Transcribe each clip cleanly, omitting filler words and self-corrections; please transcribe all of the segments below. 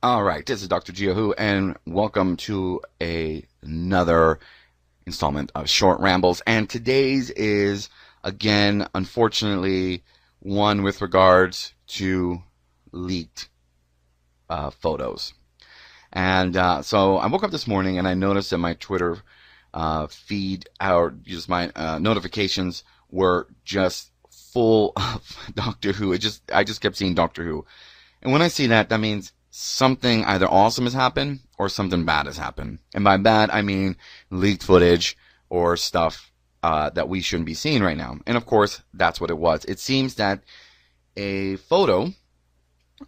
All right, this is Dr. Gio Who, and welcome to another installment of Short Rambles. And today's is, again, unfortunately, one with regards to leaked photos. And so I woke up this morning and I noticed that my Twitter feed, or just my notifications were just full of Doctor Who. I just kept seeing Doctor Who. And when I see that, that means something either awesome has happened or something bad has happened. And by bad, I mean leaked footage or stuff that we shouldn't be seeing right now. And of course, that's what it was. It seems that a photo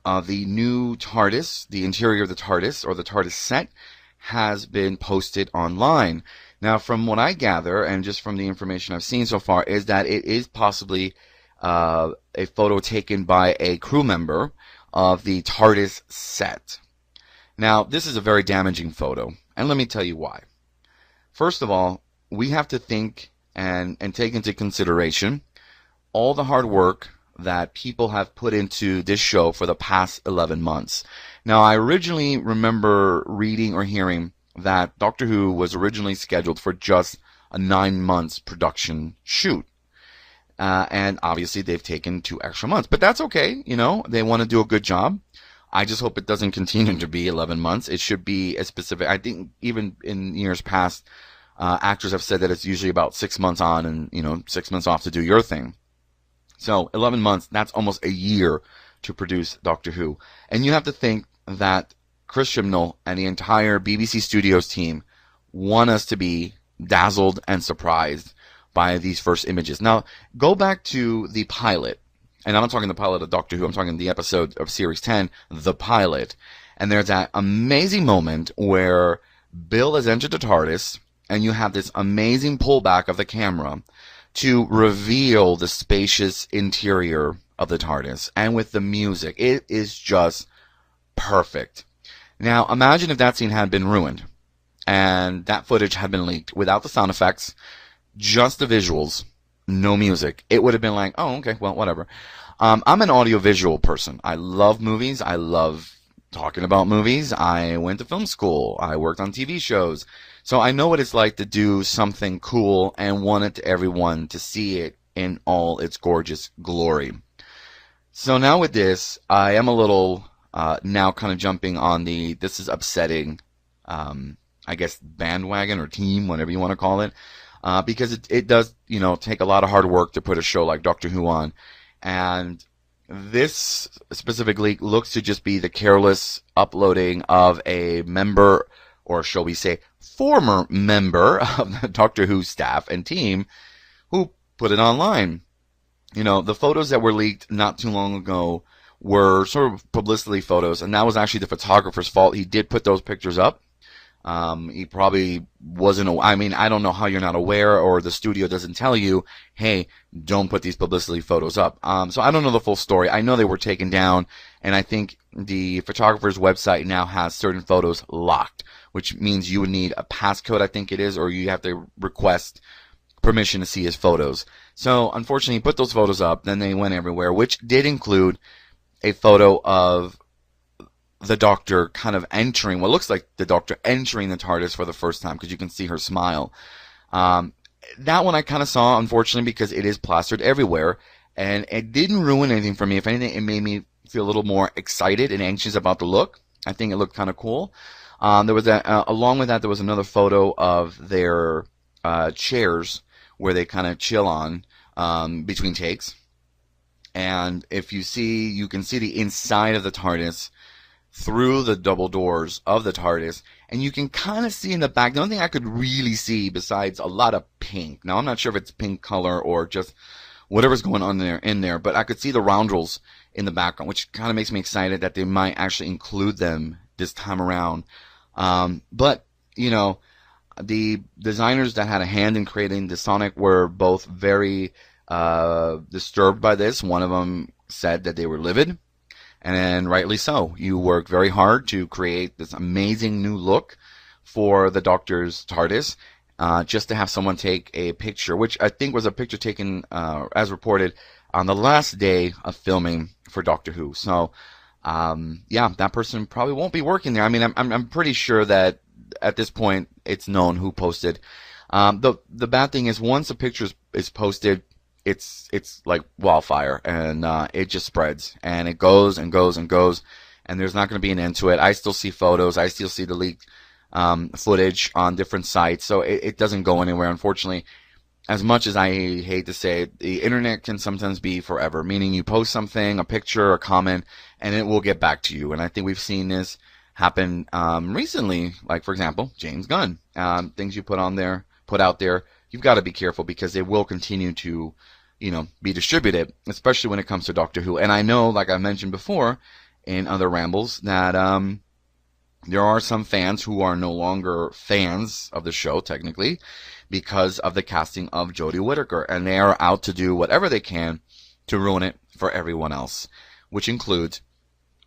of the new TARDIS, the interior of the TARDIS, or the TARDIS set, has been posted online. Now, from what I gather, and just from the information I've seen so far, is that it is possibly a photo taken by a crew member of the TARDIS set. Now, this is a very damaging photo, and let me tell you why. First of all, we have to think and take into consideration all the hard work that people have put into this show for the past 11 months. Now, I originally remember reading or hearing that Doctor Who was originally scheduled for just a 9 months production shoot. And obviously they've taken 2 extra months, but that's okay. You know, they want to do a good job. I just hope it doesn't continue to be 11 months. It should be a specific, I think even in years past, actors have said that it's usually about 6 months on and, 6 months off to do your thing. So 11 months, that's almost a year to produce Doctor Who. And you have to think that Chris Chibnall and the entire BBC Studios team want us to be dazzled and surprised by these first images. Now, go back to the pilot, and I'm not talking the pilot of Doctor Who, I'm talking the episode of Series 10, the pilot, and there's that amazing moment where Bill has entered the TARDIS, and you have this amazing pullback of the camera to reveal the spacious interior of the TARDIS, and with the music, it is just perfect. Now, imagine if that scene had been ruined, and that footage had been leaked without the sound effects, just the visuals, no music. It would have been like, oh, okay, well, whatever. I'm an audiovisual person. I love movies. I love talking about movies. I went to film school. I worked on TV shows. So I know what it's like to do something cool and want it to everyone to see it in all its gorgeous glory. So now with this, I am a little now kind of jumping on the this is upsetting, I guess, bandwagon or team, whatever you want to call it. Because it does, take a lot of hard work to put a show like Doctor Who on. And this specifically looks to just be the careless uploading of a member, or shall we say, former member of the Doctor Who staff and team who put it online. The photos that were leaked not too long ago were sort of publicity photos, and that was actually the photographer's fault. He did put those pictures up. He probably wasn't, I don't know how you're not aware, or the studio doesn't tell you, hey, don't put these publicity photos up. So I don't know the full story. I know they were taken down, and I think the photographer's website now has certain photos locked, which means you would need a passcode, I think it is, or you have to request permission to see his photos. So unfortunately, he put those photos up, then they went everywhere, which did include a photo of the Doctor kind of entering, what looks like the Doctor entering the TARDIS for the first time, because you can see her smile. That one I kind of saw, unfortunately, because it is plastered everywhere, and it didn't ruin anything for me. If anything, it made me feel a little more excited and anxious about the look. I think it looked kind of cool. There was along with that, there was another photo of their chairs where they kind of chill on between takes. And if you see, you can see the inside of the TARDIS through the double doors of the TARDIS, and you can kind of see in the back. The only thing I could really see besides a lot of pink. Now, I'm not sure if it's pink color or just whatever's going on in there, but I could see the roundels in the background, which kind of makes me excited that they might actually include them this time around. But, the designers that had a hand in creating the Sonic were both very disturbed by this. One of them said that they were livid. And rightly so. You worked very hard to create this amazing new look for the Doctor's TARDIS, just to have someone take a picture, which I think was a picture taken, as reported, on the last day of filming for Doctor Who. So yeah, that person probably won't be working there. I mean, I'm pretty sure that at this point it's known who posted. The bad thing is once a picture is posted, it's like wildfire, and it just spreads and it goes and goes and goes, and there's not going to be an end to it. I still see photos, I still see the leaked footage on different sites, so it doesn't go anywhere, unfortunately. As much as I hate to say it, the internet can sometimes be forever, meaning you post something, a picture, a comment, and it will get back to you. And I think we've seen this happen recently, like, for example, James Gunn. Things you put out there, you've got to be careful because they will continue to, be distributed, especially when it comes to Doctor Who. And I know, like I mentioned before in other rambles, that there are some fans who are no longer fans of the show, technically, because of the casting of Jodie Whittaker, and they are out to do whatever they can to ruin it for everyone else, which includes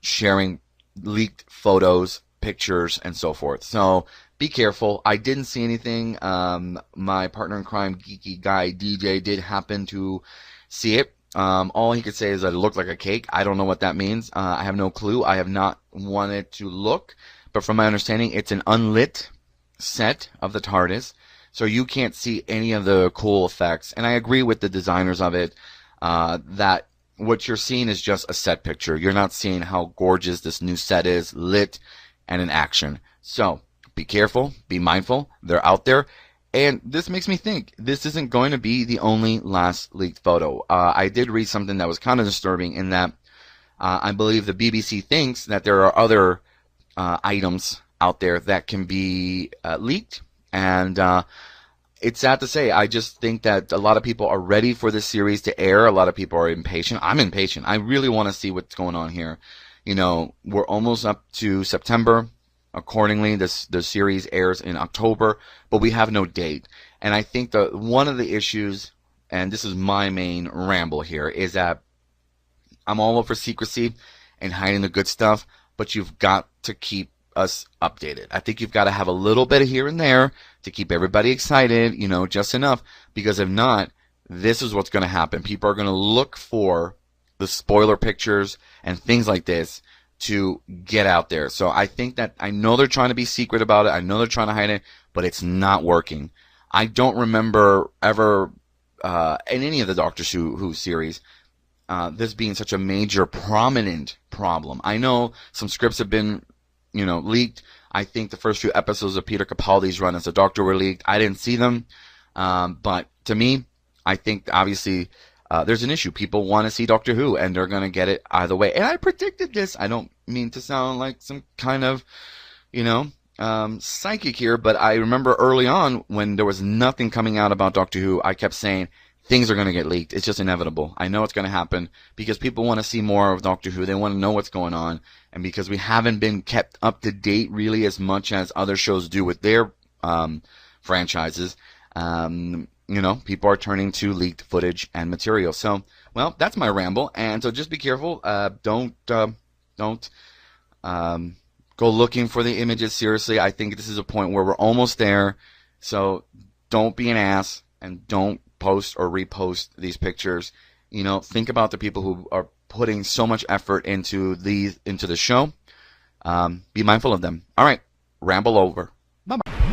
sharing leaked photos, pictures, and so forth. So be careful. I didn't see anything. My partner in crime, geeky guy DJ, did happen to see it. All he could say is that it looked like a cake. I don't know what that means. I have no clue. I have not wanted to look, but from my understanding, it's an unlit set of the TARDIS. So you can't see any of the cool effects. And I agree with the designers of it, that what you're seeing is just a set picture. You're not seeing how gorgeous this new set is, lit and in action. So be careful, be mindful. They're out there. And this makes me think this isn't going to be the only last leaked photo. I did read something that was kind of disturbing in that I believe the BBC thinks that there are other items out there that can be leaked. And it's sad to say. I just think that a lot of people are ready for this series to air. A lot of people are impatient. I'm impatient. I really want to see what's going on here. We're almost up to September. Accordingly, the series airs in October, but we have no date. And I think that one of the issues, and this is my main ramble here, is that I'm all over secrecy and hiding the good stuff, but you've got to keep us updated. I think you've got to have a little bit of here and there to keep everybody excited, just enough, because if not, this is what's going to happen. People are going to look for the spoiler pictures and things like this to get out there. So I think that, I know they're trying to be secret about it, I know they're trying to hide it, but it's not working. I don't remember ever in any of the Doctor Who series this being such a major prominent problem. I know some scripts have been leaked. I think the first few episodes of Peter Capaldi's run as a Doctor were leaked. I didn't see them, but to me, I think obviously there's an issue. People want to see Doctor Who, and they're going to get it either way. And I predicted this. I don't mean to sound like some kind of, psychic here, but I remember early on when there was nothing coming out about Doctor Who, I kept saying things are going to get leaked. It's just inevitable. I know it's going to happen because people want to see more of Doctor Who. They want to know what's going on. And because we haven't been kept up to date really as much as other shows do with their franchises, people are turning to leaked footage and material. So, well, that's my ramble. And so just be careful. Don't go looking for the images. Seriously, I think this is a point where we're almost there. So don't be an ass and don't post or repost these pictures. Think about the people who are putting so much effort into the show. Be mindful of them. All right, ramble over. Bye-bye.